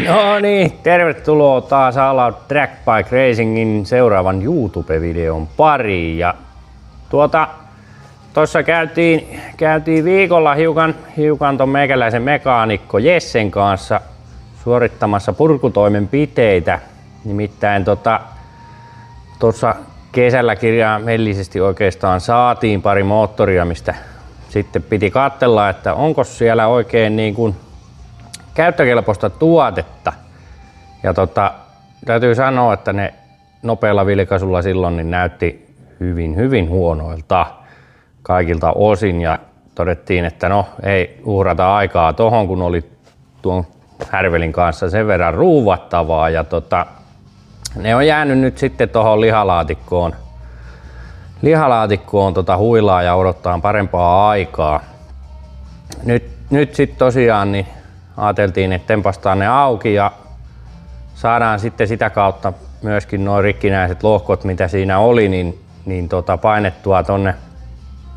No niin, tervetuloa taas All Out Track Bike Racingin seuraavan YouTube-videon pariin. Ja tuossa käytiin viikolla hiukan ton meikäläisen mekaanikko Jessen kanssa suorittamassa purkutoimenpiteitä. Nimittäin tuossa kesällä kirjaimellisesti oikeastaan saatiin pari moottoria, mistä sitten piti katsella, että onko siellä oikein niin kuin käyttökelpoista tuotetta. Ja täytyy sanoa, että ne nopealla vilkaisulla silloin niin näytti hyvin huonoilta kaikilta osin ja todettiin, että no ei uhrata aikaa tohon, kun oli tuon härvelin kanssa sen verran ruuvattavaa ja ne on jäänyt nyt sitten tohon lihalaatikkoon huilaa ja odottaa parempaa aikaa. Nyt sitten tosiaan niin ajateltiin, että tempastaan ne auki ja saadaan sitten sitä kautta myöskin nuo rikkinäiset lohkot, mitä siinä oli, niin painettua tonne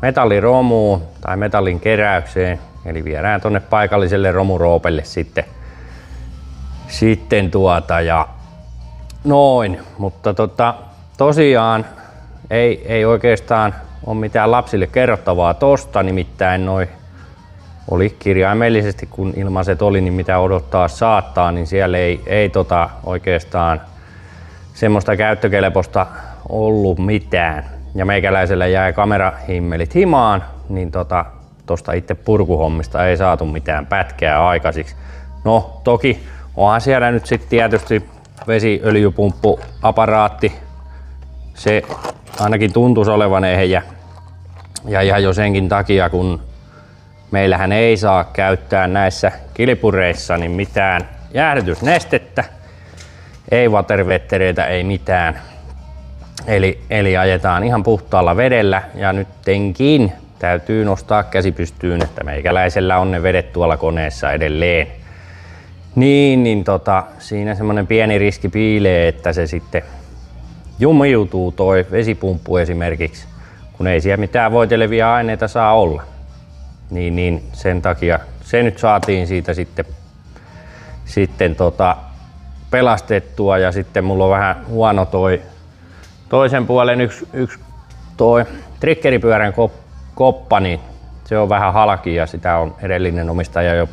metalliromuun tai metallin keräykseen. Eli viedään tonne paikalliselle romuroopelle sitten ja noin. Mutta tosiaan ei oikeastaan ole mitään lapsille kerrottavaa tosta, nimittäin noi oli kirjaimellisesti, kun ilmaiset oli, niin mitä odottaa saattaa, niin siellä ei oikeastaan semmoista käyttökelpoista ollut mitään. Ja meikäläisellä jäi kamerahimmelit himaan, niin tosta itse purkuhommista ei saatu mitään pätkää aikaisiksi. No toki onhan siellä nyt sitten tietysti vesiöljypumppuaparaatti. Se ainakin tuntuisi olevan ehjä. Ja ihan jo senkin takia, kun meillähän ei saa käyttää näissä kilpureissa niin mitään jäähdytysnestettä, ei waterwettereitä, ei mitään. Eli ajetaan ihan puhtaalla vedellä ja nyttenkin täytyy nostaa käsi pystyyn, että meikäläisellä on ne vedet tuolla koneessa edelleen. Siinä semmonen pieni riski piilee, että se sitten jumiutuu toi vesipumppu esimerkiksi, kun ei siellä mitään voitelevia aineita saa olla. Niin sen takia se nyt saatiin siitä sitten pelastettua ja sitten mulla on vähän huono toisen puolen yksi toi triggeripyörän koppa, niin se on vähän halki ja sitä on edellinen omistaja jo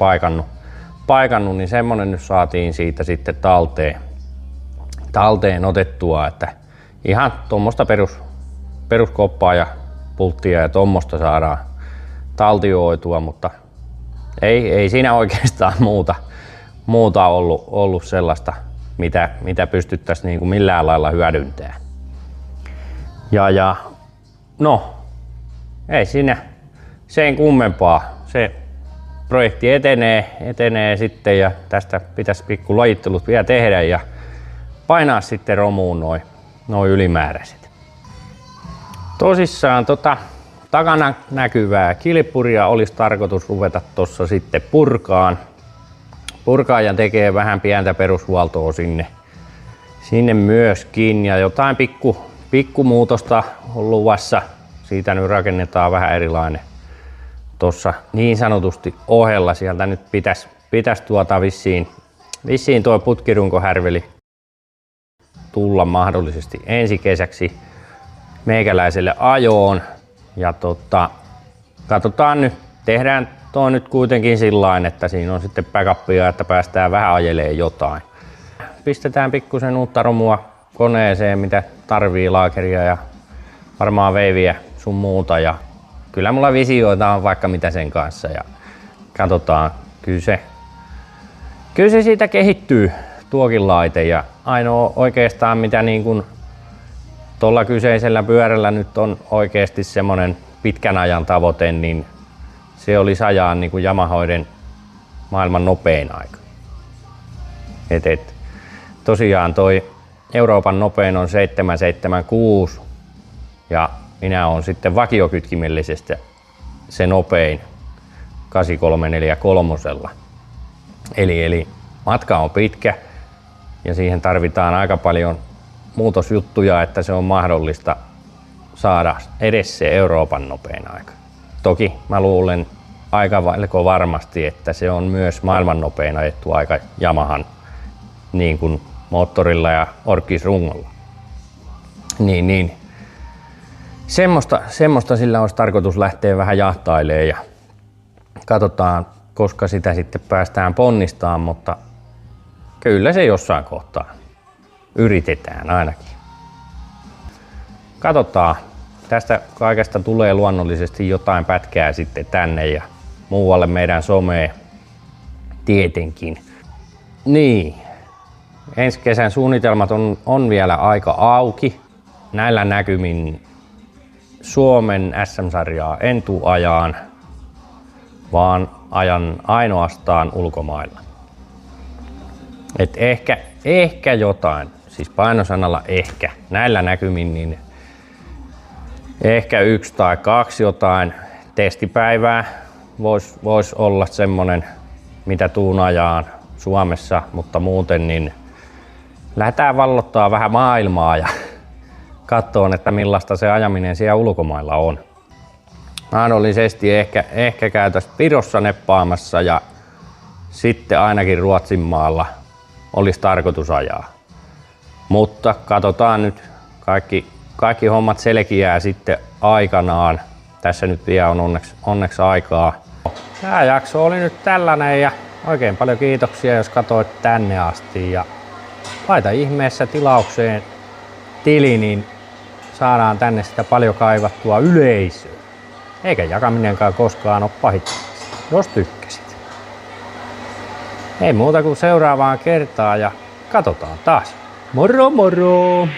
paikannut, niin semmonen nyt saatiin siitä sitten talteen otettua, että ihan tuommoista peruskoppaa ja pulttia ja tuommoista saadaan taltioitua, mutta ei siinä oikeastaan muuta ollut sellaista, mitä pystyttäisiin niin kuin millään lailla hyödyntämään. Ja no, ei siinä sen kummempaa. Se projekti etenee sitten ja tästä pitäisi pikku lajittelut vielä tehdä ja painaa sitten romuun noin ylimääräiset. Tosissaan takana näkyvää kilpuria olisi tarkoitus ruveta tuossa sitten purkaan ja tekee vähän pientä perushuoltoa sinne myöskin ja jotain pikkumuutosta on luvassa. Siitä nyt rakennetaan vähän erilainen tuossa niin sanotusti ohella. Sieltä nyt pitäisi vissiin tuo putkirunkohärveli tulla mahdollisesti ensi kesäksi meikäläiselle ajoon. Ja katsotaan nyt, tehdään tuo nyt kuitenkin sillain, että siinä on sitten backupia, että päästään vähän ajelemaan jotain. Pistetään pikkusen uutta romua koneeseen, mitä tarvii, laakeria ja varmaan veiviä sun muuta. Ja kyllä mulla visioita on vaikka mitä sen kanssa ja katsotaan, kyllä se siitä kehittyy tuokin laite ja ainoa oikeastaan mitä niin kuin tuolla kyseisellä pyörällä nyt on oikeasti semmonen pitkän ajan tavoite, niin se olisi ajaa niin kuin Yamahoiden maailman nopein aika. Tosiaan toi Euroopan nopein on 776 ja minä olen sitten vakiokytkimellisesti se nopein 8343. Eli matka on pitkä ja siihen tarvitaan aika paljon muutosjuttuja, että se on mahdollista saada edes se Euroopan nopein aika. Toki mä luulen aika varmasti, että se on myös maailman nopein ajettu aika Yamahan niin kuin moottorilla ja orkkisrungolla. Niin. Semmoista sillä olisi tarkoitus lähteä vähän jahtailemaan ja katsotaan, koska sitä sitten päästään ponnistamaan, mutta kyllä se jossain kohtaa yritetään ainakin. Katsotaan. Tästä kaikesta tulee luonnollisesti jotain pätkää sitten tänne ja muualle meidän someen tietenkin. Niin. Ensi kesän suunnitelmat on vielä aika auki. Näillä näkymin Suomen SM-sarjaa en tuu ajaan, vaan ajan ainoastaan ulkomailla. Et ehkä jotain, siis painosanalla ehkä, näillä näkymin niin ehkä 1 tai 2 jotain testipäivää vois olla semmonen, mitä tuun ajaan Suomessa, mutta muuten niin lähdetään vallottaa vähän maailmaa ja katsoa, että millaista se ajaminen siellä ulkomailla on. Mahdollisesti ehkä käytäisiin Virossa neppaamassa ja sitten ainakin Ruotsin maalla olisi tarkoitus ajaa. Mutta katsotaan nyt, kaikki hommat selkiää sitten aikanaan. Tässä nyt vielä on onneksi aikaa. Tämä jakso oli nyt tällainen ja oikein paljon kiitoksia, jos katsoit tänne asti. Ja laita ihmeessä tilaukseen tili, niin saadaan tänne sitä paljon kaivattua yleisöä. Eikä jakaminenkaan koskaan ole pahittamista, jos tykkäsit. Ei muuta kuin seuraavaan kertaan ja katsotaan taas. Moro moro!